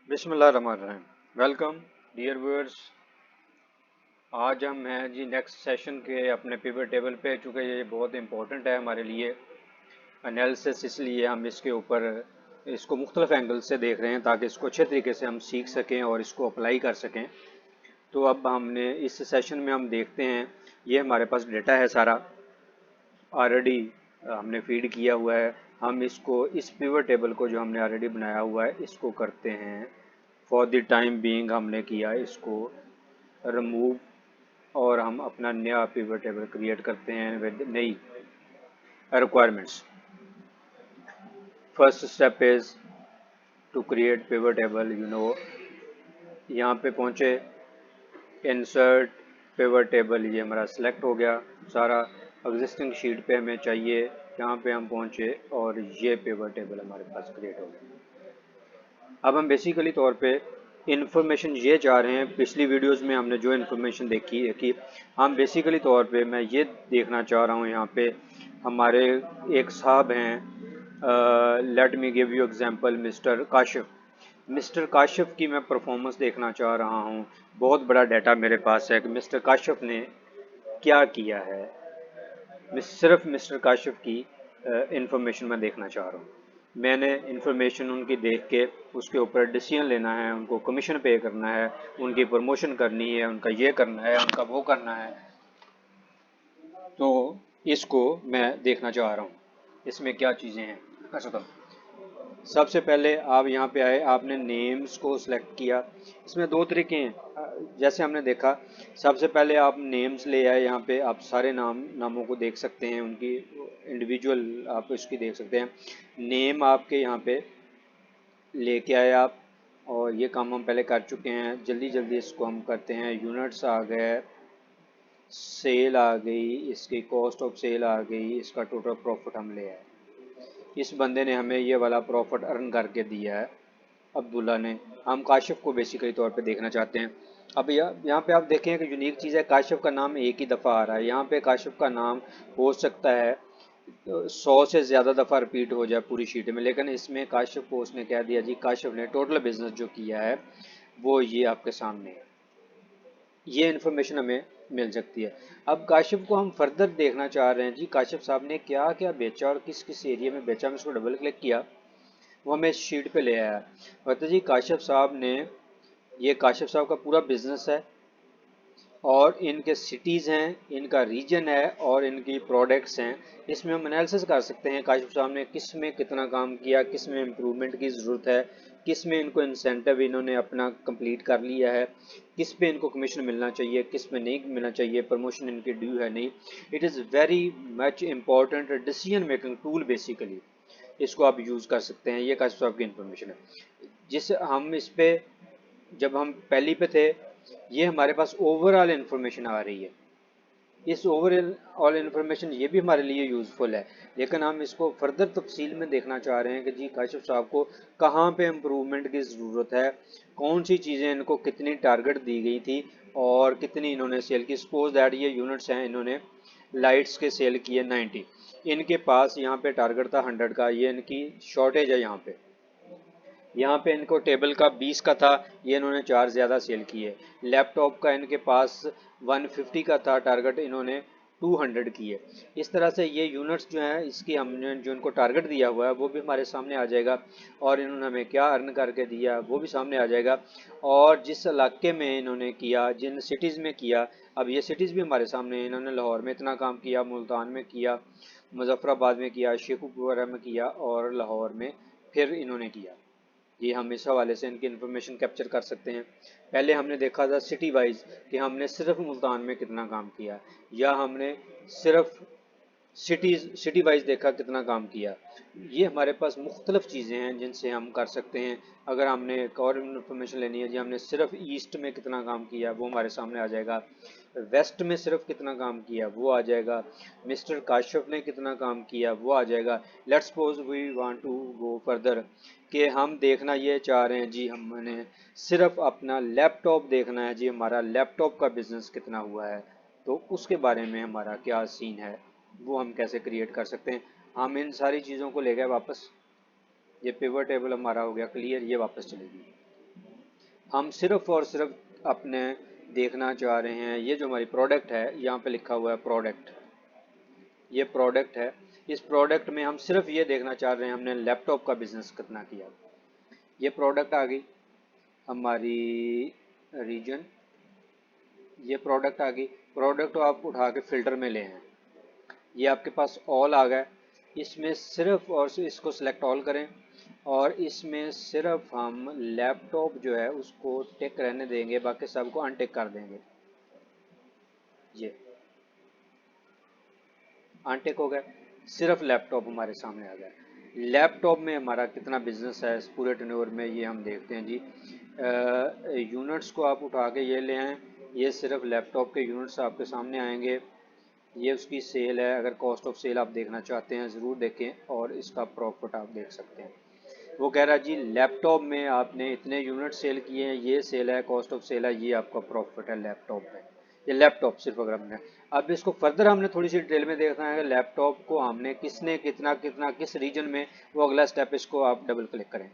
बिस्मिल्लाहिर्रहमानिर्रहीम। Welcome dear viewers. आज हम हैं जी नेक्स्ट सेशन के अपने पिवट टेबल पे, चूँकि ये बहुत इंपॉर्टेंट है हमारे लिए एनालिसिस, इसलिए हम इसके ऊपर इसको मुख्तलिफ एंगल से देख रहे हैं ताकि इसको अच्छे तरीके से हम सीख सकें और इसको अप्लाई कर सकें। तो अब हमने इस सेशन में हम देखते हैं, ये हमारे पास डेटा है सारा ऑलरेडी हमने फीड किया हुआ है। हम इसको इस पिवट टेबल को जो हमने ऑलरेडी बनाया हुआ है इसको करते हैं। फॉर द टाइम बीइंग हमने किया इसको रिमूव और हम अपना नया पिवट टेबल क्रिएट करते हैं विद नई requirements. First step is to create pivot table. यहाँ पे पहुँचे, इंसर्ट पिवट टेबल, ये हमारा सेलेक्ट हो गया सारा। एग्जिस्टिंग शीट पे हमें चाहिए, यहाँ पे हम पहुँचे और ये पिवट टेबल हमारे पास क्रिएट हो गया। अब हम बेसिकली तौर पे इन्फॉर्मेशन ये चाह रहे हैं, पिछली वीडियोस में हमने जो इन्फॉर्मेशन देखी है कि हम बेसिकली तौर पे मैं ये देखना चाह रहा हूँ, यहाँ पे हमारे एक साहब हैं, let me give you example, mister Kashif. Mister Kashif की मैं परफॉर्मेंस देखना चाह रहा हूँ। बहुत बड़ा डाटा मेरे पास है कि मिस्टर काशिफ ने क्या किया है। सिर्फ मिस्टर काशिफ की इंफॉर्मेशन मैं देखना चाह रहा हूँ। मैंने इंफॉर्मेशन उनकी देख के उसके ऊपर डिसीजन लेना है, उनको कमीशन पे करना है, उनकी प्रमोशन करनी है, उनका ये करना है, उनका वो करना है। तो इसको मैं देखना चाह रहा हूँ, इसमें क्या चीज़ें हैं। अच्छा, तो सबसे पहले आप यहाँ पे आए, आपने नेम्स को सिलेक्ट किया। इसमें दो तरीके हैं, जैसे हमने देखा। सबसे पहले आप नेम्स ले आए, यहाँ पे आप सारे नामों को देख सकते हैं, उनकी इंडिविजुअल आप इसकी देख सकते हैं। नेम आपके यहाँ पे लेके आए आप, और ये काम हम पहले कर चुके हैं। जल्दी जल्दी इसको हम करते हैं। यूनिट्स आ गए, सेल आ गई, इसकी कॉस्ट ऑफ सेल आ गई, इसका टोटल प्रॉफिट हम ले आए। इस बंदे ने हमें ये वाला प्रॉफिट अर्न करके दिया है, अब्दुल्ला ने। हम काशिफ को बेसिकली तौर पे देखना चाहते हैं। अब यहाँ पे आप देखें कि यूनिक चीज़ है, काशिफ का नाम एक ही दफ़ा आ रहा है। यहाँ पे काशिफ का नाम हो सकता है 100 से ज़्यादा दफ़ा रिपीट हो जाए पूरी शीट में, लेकिन इसमें काशिफ को उसने कह दिया जी, काशिफ ने टोटल बिजनेस जो किया है वो ये आपके सामने है। ये इन्फॉर्मेशन हमें मिल सकती है। अब काशिफ को हम फर्दर देखना चाह रहे हैं जी, काशिफ साहब ने क्या क्या बेचा और किस किस एरिया में बेचा। हम इसको डबल क्लिक किया, वो हमें इस शीट पे ले आया। कहते जी काशिफ साहब ने, ये काशिफ साहब का पूरा बिजनेस है और इनके सिटीज़ हैं, इनका रीजन है और इनकी प्रोडक्ट्स हैं। इसमें हम एनालिसिस कर सकते हैं काशिफ साहब ने किस में कितना काम किया, किस में इम्प्रूवमेंट की ज़रूरत है, किस में इनको इंसेंटिव इन्होंने अपना कंप्लीट कर लिया है, किस पे इनको कमीशन मिलना चाहिए, किस में नहीं मिलना चाहिए, प्रमोशन इनकी ड्यू है नहीं। It is very much important decision making tool basically. इसको आप यूज़ कर सकते हैं। ये काशिफ साहब की इन्फॉर्मेशन है। जिस हम इस पे, जब हम पहली पे थे, ये हमारे पास ओवरऑल इन्फॉर्मेशन आ रही है। इस ओवरऑल इन्फॉर्मेशन ये भी हमारे लिए यूज़फुल है, लेकिन हम इसको फर्दर तफसील में देखना चाह रहे हैं कि जी काशिफ साहब को कहाँ पे इम्प्रूवमेंट की ज़रूरत है, कौन सी चीज़ें इनको कितनी टारगेट दी गई थी और कितनी इन्होंने सेल की। सपोज दैट ये यूनिट्स हैं, इन्होंने लाइट्स के सेल किए 90, इनके पास यहाँ पे टारगेट था 100 का, ये इनकी शॉर्टेज है। यहाँ पे इनको टेबल का 20 का था, ये इन्होंने 4 ज़्यादा सेल किए। लैपटॉप का इनके पास 150 का था टारगेट, इन्होंने 200 किए। इस तरह से ये यूनिट्स जो हैं, इसकी हमने जो इनको टारगेट दिया हुआ है वो भी हमारे सामने आ जाएगा, और इन्होंने हमें क्या अर्न करके दिया वो भी सामने आ जाएगा, और जिस इलाके में इन्होंने किया, जिन सिटीज़ में किया। अब ये सिटीज़ भी हमारे सामने हैं। इन्होंने लाहौर में इतना काम किया, मुल्तान में किया, मुजफ्फराबाद में किया, शेखुपुरा में किया और लाहौर में फिर इन्होंने किया। ये हम इस हवाले से इनकी इन्फॉर्मेशन कैप्चर कर सकते हैं। पहले हमने देखा था सिटी वाइज कि हमने सिर्फ मुल्तान में कितना काम किया, या हमने सिर्फ सिटी वाइज देखा कितना काम किया। ये हमारे पास मुख्तलिफ चीज़ें हैं जिनसे हम कर सकते हैं। अगर हमने एक और इन्फॉर्मेशन लेनी है जी, हमने सिर्फ ईस्ट में कितना काम किया वो हमारे सामने आ जाएगा, वेस्ट में सिर्फ कितना काम किया वो आ जाएगा, मिस्टर काशिफ ने कितना काम किया वो आ जाएगा। Let's suppose we want to go further, कि हम देखना ये चाह रहे हैं जी, हमने सिर्फ अपना लैपटॉप देखना है जी, हमारा लैपटॉप का बिजनेस कितना हुआ है, तो उसके बारे में हमारा क्या सीन है, वो हम कैसे क्रिएट कर सकते हैं। हम इन सारी चीज़ों को ले गए वापस, ये पिवट टेबल हमारा हो गया क्लियर, ये वापस चलेगी। हम सिर्फ और सिर्फ अपने देखना चाह रहे हैं, ये जो हमारी प्रोडक्ट है यहाँ पे लिखा हुआ है प्रोडक्ट, ये प्रोडक्ट है। इस प्रोडक्ट में हम सिर्फ ये देखना चाह रहे हैं हमने लैपटॉप का बिजनेस कितना किया। ये प्रोडक्ट आ गई हमारी रीजन, ये प्रोडक्ट आ गई। प्रोडक्ट को आप उठा के फिल्टर में ले आए, ये आपके पास ऑल आ गया। इसमें सिर्फ और सिर्फ इसको सिलेक्ट ऑल करें और इसमें सिर्फ हम लैपटॉप जो है उसको टिक रहने देंगे, बाकी सबको अनटिक कर देंगे। ये अनटिक हो गया, सिर्फ लैपटॉप हमारे सामने आ गया। लैपटॉप में हमारा कितना बिजनेस है इस पूरे टर्नओवर में, ये हम देखते हैं जी। यूनिट्स को आप उठा के ये ले आएँ, ये सिर्फ लैपटॉप के यूनिट्स आपके सामने आएंगे। ये उसकी सेल है, अगर कॉस्ट ऑफ सेल आप देखना चाहते हैं ज़रूर देखें और इसका प्रॉफिट आप देख सकते हैं। वो कह रहा है जी लैपटॉप में आपने इतने यूनिट सेल किए हैं, ये सेल है, कॉस्ट ऑफ सेल है, ये आपका प्रॉफिट है लैपटॉप में। ये लैपटॉप सिर्फ अगर हमने, अब इसको फर्दर हमने थोड़ी सी डिटेल में देखना है लैपटॉप को हमने किसने कितना कितना किस रीजन में, वो अगला स्टेप, इसको आप डबल क्लिक करें।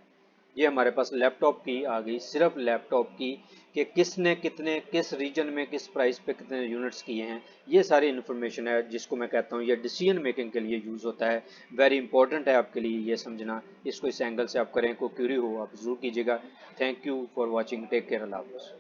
ये हमारे पास लैपटॉप की आ गई, सिर्फ लैपटॉप की, कि किसने कितने किस रीजन में किस प्राइस पे कितने यूनिट्स किए हैं। ये सारी इन्फॉर्मेशन है जिसको मैं कहता हूँ ये डिसीजन मेकिंग के लिए यूज़ होता है। वेरी इंपॉर्टेंट है आपके लिए ये समझना। इसको इस एंगल से आप करें, कोई क्यूरी हो आप जरूर कीजिएगा। Thank you for watching, take care, अल्लाह हाफ़िज़।